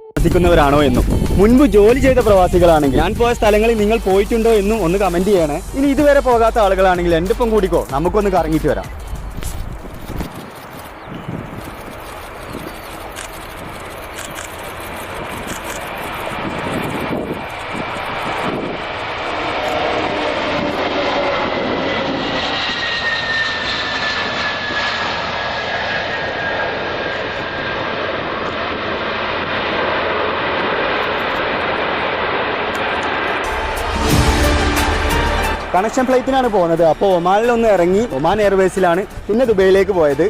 താമസിക്കുന്നവരാണോ എന്നും മുൻപ് ജോലി ചെയ്ത പ്രവാസികളാണെങ്കിൽ ഞാൻ പോയ സ്ഥലങ്ങളിൽ നിങ്ങൾ പോയിട്ടുണ്ടോ എന്നും ഒന്ന് കമന്റ് ചെയ്യണേ. ഇനി ഇതുവരെ പോകാത്ത ആളുകളാണെങ്കിൽ എൻ്റെ ഒപ്പം കൂടിക്കോ, നമുക്കൊന്ന് കറങ്ങിയിട്ട് വരാം. കണക്ഷൻ ഫ്ലൈറ്റിനാണ് പോകുന്നത്. അപ്പോൾ ഒമാനിലൊന്ന് ഇറങ്ങി ഒമാൻ എയർവേസിലാണ് പിന്നെ ദുബൈയിലേക്ക് പോയത്.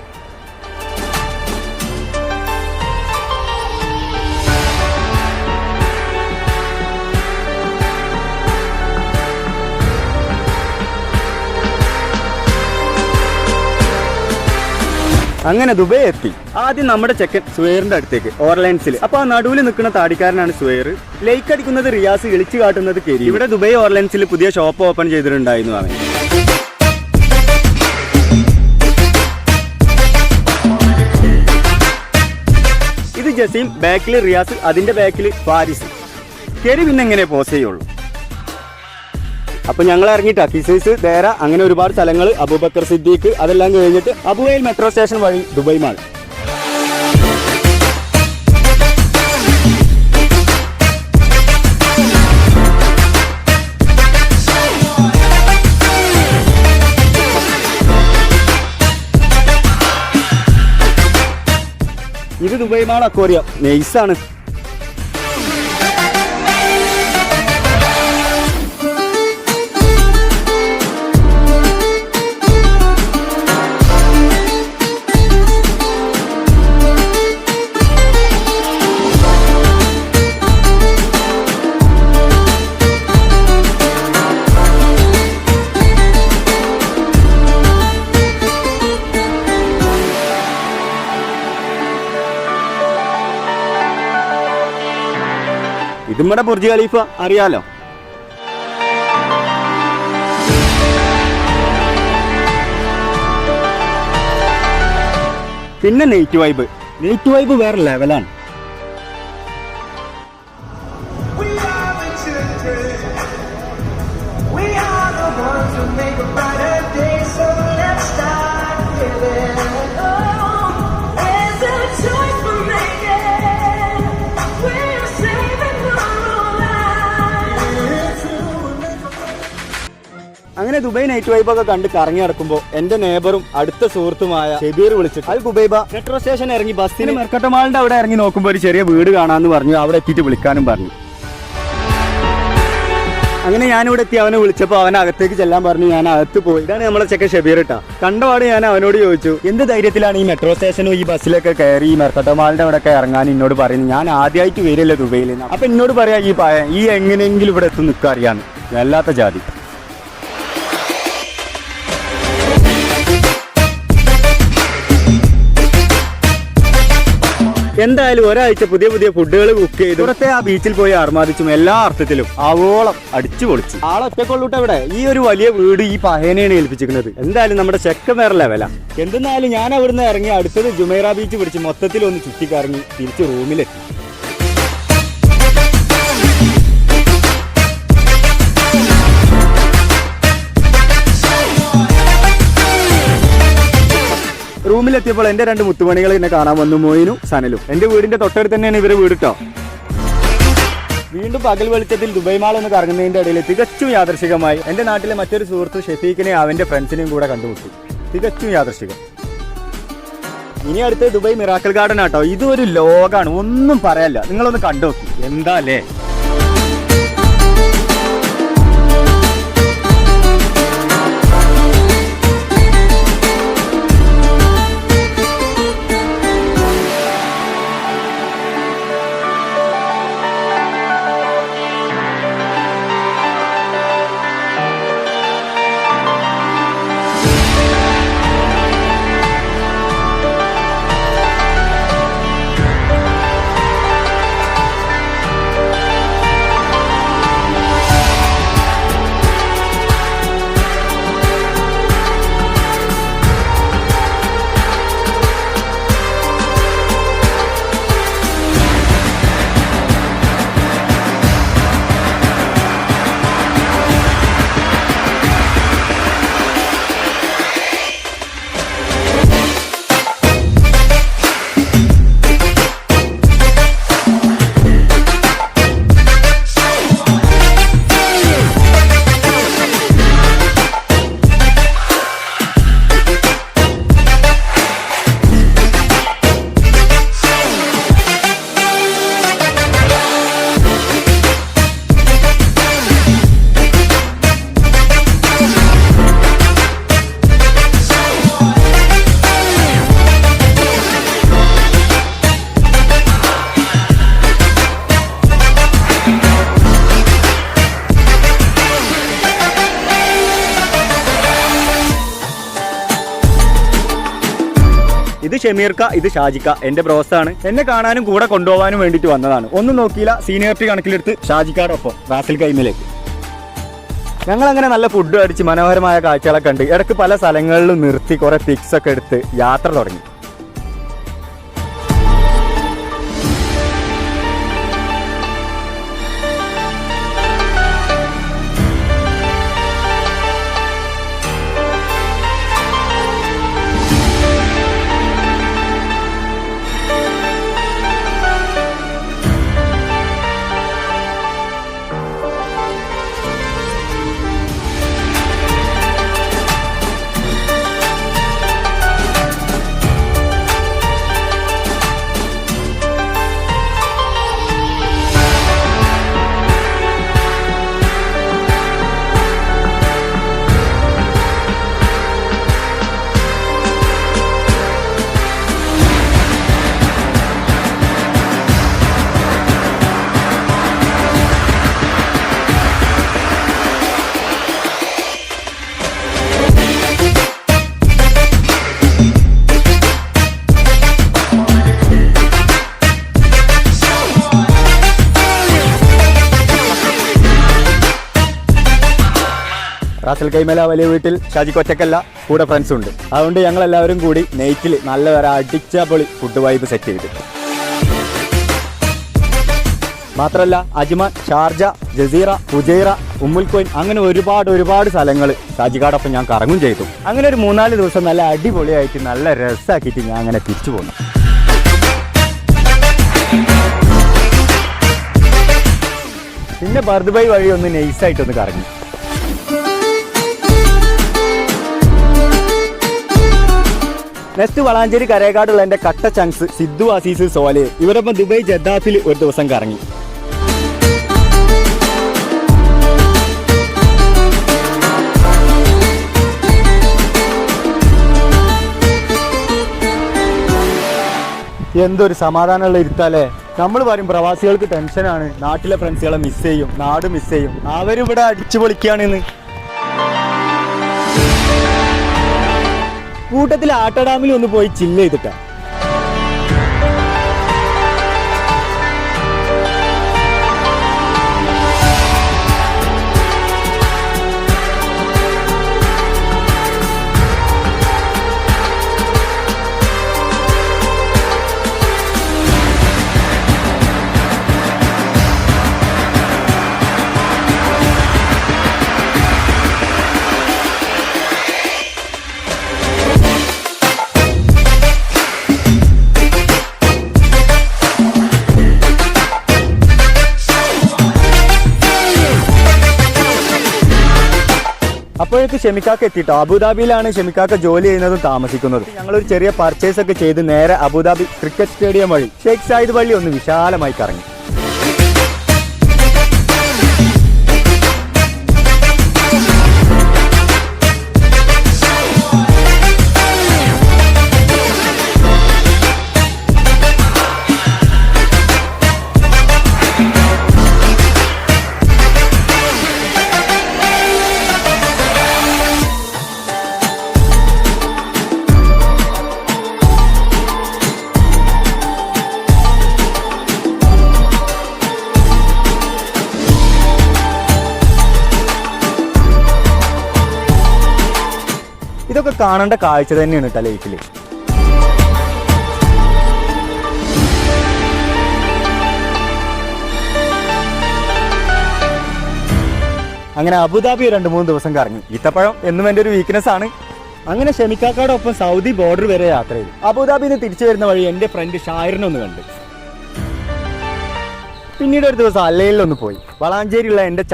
അങ്ങനെ ദുബൈ എത്തി. ആദ്യം നമ്മുടെ ചെക്കൻ സുഹൈറിന്റെ അടുത്തേക്ക് ഓർലൈൻസിൽ. അപ്പൊ ആ നടുവിൽ നിൽക്കുന്ന താടിക്കാരനാണ് സുഹൈർ. ലൈക്ക് അടിക്കുന്നത് റിയാസ്, ഇളിച്ചു കാട്ടുന്നത് കെരി. ഇവിടെ ദുബൈ ഓർലൈൻസിൽ പുതിയ ഷോപ്പ് ഓപ്പൺ ചെയ്തിട്ടുണ്ടായിരുന്നു അവൻ. ഇത് ജസീം, ബാക്കിൽ റിയാസ്, അതിന്റെ ബാക്കിൽ ഫാരിസ്. കെരി പിന്നെ എങ്ങനെ പോസ് ചെയ്യുള്ളൂ. അപ്പൊ ഞങ്ങൾ ഇറങ്ങിയിട്ടാ കിസൈസ്, ദേര, അങ്ങനെ ഒരുപാട് സ്ഥലങ്ങൾ, അബൂബക്കർ സിദ്ദീഖ്, അതെല്ലാം കഴിഞ്ഞിട്ട് അബുവൈൽ മെട്രോ സ്റ്റേഷൻ വഴി ദുബൈ മാൾ. ഇത് ദുബൈ മാൾ അക്വേറിയം, നൈസാണ്. ഇത് നമ്മുടെ ബുർജ് ഖലീഫ അറിയാലോ. പിന്നെ നൈറ്റ് വൈബ് വേറെ ലെവലാണ്. അങ്ങനെ ദുബൈ നൈറ്റ് വൈബൊക്കെ കണ്ട് കറങ്ങി നടക്കുമ്പോൾ എന്റെ നേബറും അടുത്ത സുഹൃത്തുമായ ഷെബീർ വിളിച്ചിട്ട് അൽ ഗുബൈബ മെട്രോ സ്റ്റേഷൻ ഇറങ്ങി ബസ്സിന് മെർക്കട്ടോ മാളിന്റെ അവിടെ ഇറങ്ങി നോക്കുമ്പോൾ ഒരു ചെറിയ വീട് കാണാന്ന് പറഞ്ഞു. അവിടെ എത്തിയിട്ട് വിളിക്കാനും പറഞ്ഞു. അങ്ങനെ ഞാനിവിടെ എത്തി. അവനെ വിളിച്ചപ്പോൾ അവൻ അകത്തേക്ക് ചെല്ലാൻ പറഞ്ഞു. ഞാൻ അകത്ത് പോയി. ഇതാണ് നമ്മളെ ചെക്കൻ ഷെബീർ ഇട്ടാ. കണ്ടപാട് ഞാൻ അവനോട് ചോദിച്ചു, എന്ത് ധൈര്യത്തിലാണ് ഈ മെട്രോ സ്റ്റേഷനും ഈ ബസ്സിലൊക്കെ കയറി ഈ മെർക്കട്ടോ മാളിന്റെ അവിടെ ഒക്കെ ഇറങ്ങാൻ എന്നോട് പറയുന്നത്? ഞാൻ ആദ്യമായിട്ട് വരില്ല ദുബൈയിൽ. അപ്പൊ എന്നോട് പറയാ ഈ എങ്ങനെയെങ്കിലും ഇവിടെ എത്തും നിൽക്കുക അറിയാന്ന്. വല്ലാത്ത ജാതി. എന്തായാലും ഒരാഴ്ച പുതിയ ഫുഡുകൾ കുക്ക് ചെയ്തു. പുറത്തെ ആ ബീച്ചിൽ പോയി ആർമാദിച്ചും എല്ലാ അർത്ഥത്തിലും ആവോളം അടിച്ചു പൊളിച്ചു. ആളൊറ്റക്കൊള്ളൂട്ട് അവിടെ. ഈ ഒരു വലിയ വീട് ഈ പഹേനെയാണ് ഏൽപ്പിച്ചിരിക്കുന്നത്. എന്തായാലും നമ്മുടെ ചെക്കൻ വേറെ ലെവലാ. എന്തെന്നാലും ഞാൻ അവിടുന്ന് ഇറങ്ങി അടുത്തത് ജുമൈറ ബീച്ച് പിടിച്ച് മൊത്തത്തിൽ ഒന്ന് ചുറ്റിക്കറങ്ങി തിരിച്ച് റൂമിലെത്തി. റൂമിലെത്തിയപ്പോൾ എന്റെ രണ്ട് മുത്തുമണികൾ എന്നെ കാണാൻ വന്നു, മോയിനും സനലും. എന്റെ വീടിന്റെ തൊട്ടടുത്ത് തന്നെയാണ് ഇവരെ വീട് ട്ടോ. വീണ്ടും പകൽ വെളിച്ചത്തിൽ ദുബൈ മാൾ ഒന്ന് കറങ്ങുന്നതിന്റെ ഇടയിൽ തികച്ചും യാദർശികമായി എന്റെ നാട്ടിലെ മറ്റൊരു സുഹൃത്ത് ഷെഫീഖിനെ അവന്റെ ഫ്രണ്ട്സിനെയും കൂടെ കണ്ടുമുട്ടി. തികച്ചും യാദർശികം. ഇനി അടുത്ത് ദുബൈ മിറാക്കിൾ ഗാർഡൻ ആട്ടോ. ഇതൊരു ലോകാണ്, ഒന്നും പറയാനില്ല. നിങ്ങളൊന്ന് കണ്ടുനോക്കി. എന്താ അല്ലേ. ഷമീർക്ക, ഇത് ഷാജിക്ക, എന്റെ ബ്രോസാണ്. എന്നെ കാണാനും കൂടെ കൊണ്ടുപോകാനും വേണ്ടിയിട്ട് വന്നതാണ്. ഒന്നും നോക്കിയില്ല, സീനിയോറിറ്റി കണക്കിലെടുത്ത് ഷാജിക്കാടൊപ്പം റാസൽ കൈമയിലേക്ക്. ഞങ്ങൾ അങ്ങനെ നല്ല ഫുഡ് അടിച്ച് മനോഹരമായ കാഴ്ചകളൊക്കെ ഉണ്ട്. ഇടയ്ക്ക് പല സ്ഥലങ്ങളിലും നിർത്തി കുറെ പിക്സ് ഒക്കെ എടുത്ത് യാത്ര തുടങ്ങി. റാസൽ കൈമല വലിയ വീട്ടിൽ ഷാജിക്ക് ഒറ്റക്കല്ല, കൂടെ ഫ്രണ്ട്സും ഉണ്ട്. അതുകൊണ്ട് ഞങ്ങൾ എല്ലാവരും കൂടി നൈറ്റിൽ നല്ല ഒരു അടിച്ചപൊളി ഫുഡ് വൈബ് സെറ്റ് ചെയ്തു. മാത്രമല്ല അജ്മാൻ, ഷാർജ, ജസീറ, ഫുജൈറ, ഉമ്മുൽക്കോയിൻ അങ്ങനെ ഒരുപാട് സ്ഥലങ്ങൾ ഷാജിക്കാടൊപ്പം ഞാൻ കറങ്ങും ചെയ്തു. അങ്ങനെ ഒരു 3-4 ദിവസം നല്ല അടിപൊളിയായിട്ട് നല്ല രസമാക്കിയിട്ട് ഞാൻ അങ്ങനെ തിരിച്ചു പോന്നു. പിന്നെ ബർദുബൈ വഴി ഒന്ന് നൈസായിട്ടൊന്ന് കറങ്ങി. നെക്സ്റ്റ് വളാഞ്ചേരി കരേക്കാടുള്ള എൻ്റെ കട്ട ചങ്സ് സിദ്ധു, അസീസ്, സോലെ ഇവരൊപ്പം ദുബായ് ജദ്ദാത്തിൽ ഒരു ദിവസം കറങ്ങി. എന്തൊരു സമാധാനമുള്ള ഇരുത്താലേ. നമ്മൾ പറയും പ്രവാസികൾക്ക് ടെൻഷനാണ്, നാട്ടിലെ ഫ്രണ്ട്സുകളെ മിസ് ചെയ്യും, നാട് മിസ് ചെയ്യും, അവരിവിടെ അടിച്ചു പൊളിക്കുകയാണെന്ന്. കൂട്ടത്തിൽ ആട്ട ഡാമിൽ ഒന്ന് പോയി ചില്ല് ചെയ്തിട്ടാ. അപ്പോഴേക്ക് ഷെമിക്കാക്ക് എത്തിയിട്ടോ. അബുദാബിയിലാണ് ഷെമിക്കാക്ക ജോലി ചെയ്യുന്നതും താമസിക്കുന്നതും. ഞങ്ങളൊരു ചെറിയ പർച്ചേസ് ഒക്കെ ചെയ്ത് നേരെ അബുദാബി ക്രിക്കറ്റ് സ്റ്റേഡിയം വഴി ഷെയ്ഖ് സായിദ് പള്ളി ഒന്ന് വിശാലമായി കറങ്ങി. ഇതൊക്കെ കാണേണ്ട കാഴ്ച തന്നെയാണ് കേട്ടോ ലൈഫിൽ. അങ്ങനെ അബുദാബി 2-3 ദിവസം കറങ്ങി. ഈത്തപ്പഴം എന്നും എൻ്റെ ഒരു വീക്ക്നെസ് ആണ്. അങ്ങനെ ഷെമിക്കാക്കോടൊപ്പം സൗദി ബോർഡർ വരെ യാത്ര ചെയ്തു. അബുദാബിയിൽ നിന്ന് തിരിച്ചു വരുന്ന വഴി എൻ്റെ ഫ്രണ്ട് ഷായറിനൊന്ന് കണ്ട്. പിന്നീട് ഒരു ദിവസം അല്ലയിലൊന്ന് പോയി. വളാഞ്ചേരിയുള്ള എൻ്റെ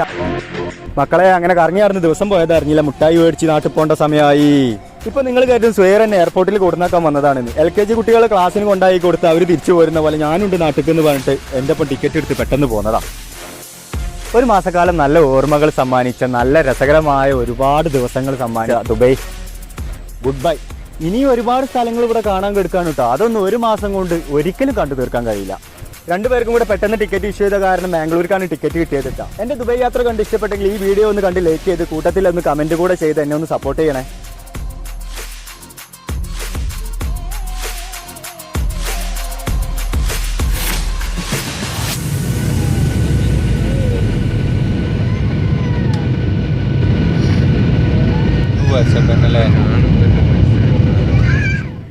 മക്കളെ അങ്ങനെ കറങ്ങി നടന്ന് ദിവസം പോയത് അറിഞ്ഞില്ല. മുട്ടായി മേടിച്ച് നാട്ടിൽ പോകേണ്ട സമയമായി. ഇപ്പൊ നിങ്ങൾ കരുതും സ്വയർ എന്നെ എയർപോർട്ടിൽ കൊടുന്നാക്കാൻ വന്നതാണെന്ന്. LKG കുട്ടികളെ ക്ലാസ്സിന് കൊണ്ടായി കൊടുത്ത് അവർ തിരിച്ചു പോരുന്ന പോലെ ഞാനുണ്ട് നാട്ടിൽ എന്ന് പറഞ്ഞിട്ട് എൻ്റെ ഒപ്പം ടിക്കറ്റ് എടുത്ത് പെട്ടെന്ന് പോന്നതാ. ഒരു മാസക്കാലം നല്ല ഓർമ്മകൾ സമ്മാനിച്ച, നല്ല രസകരമായ ഒരുപാട് ദിവസങ്ങൾ സമ്മാനിച്ച ദുബായ് ഗുഡ് ബൈ. ഇനിയും ഒരുപാട് സ്ഥലങ്ങൾ ഇവിടെ കാണാൻ കെടുക്കാണ് കേട്ടോ. അതൊന്നും ഒരു മാസം കൊണ്ട് ഒരിക്കലും കണ്ടു തീർക്കാൻ കഴിയില്ല. രണ്ടുപേർക്കും കൂടെ പെട്ടെന്ന് ടിക്കറ്റ് ഇഷ്യൂ ചെയ്ത കാരണം ബാംഗ്ലൂർക്കാണ് ടിക്കറ്റ് കിട്ടിയതിട്ടാ. എൻ്റെ ദുബായ് യാത്ര കണ്ട് ഇഷ്ടപ്പെട്ടെങ്കിൽ ഈ വീഡിയോ ഒന്ന് കണ്ട് ലൈക്ക് ചെയ്ത് കൂട്ടത്തിൽ ഒന്ന് കമൻറ്റ് കൂടെ ചെയ്ത് എന്നെ ഒന്ന് സപ്പോർട്ട് ചെയ്യണേ.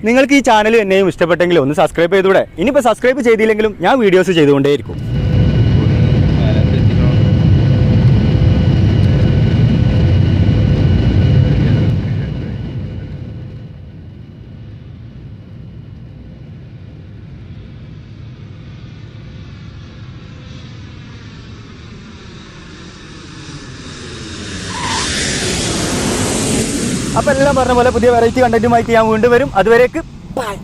നിങ്ങൾക്ക് ഈ ചാനൽ എന്നെയും ഇഷ്ടപ്പെട്ടെങ്കിൽ ഒന്ന് സബ്സ്ക്രൈബ് ചെയ്തൂടെ? ഇനിയിപ്പോൾ സബ്സ്ക്രൈബ് ചെയ്തില്ലെങ്കിലും ഞാൻ വീഡിയോസ് ചെയ്തുകൊണ്ടേയിരിക്കും. അപ്പോൾ എല്ലാം പറഞ്ഞ പോലെ പുതിയ വെറൈറ്റി കണ്ടന്റുമായിട്ട് ഞാൻ വീണ്ടും വരും. അതുവരേക്ക് ബൈ.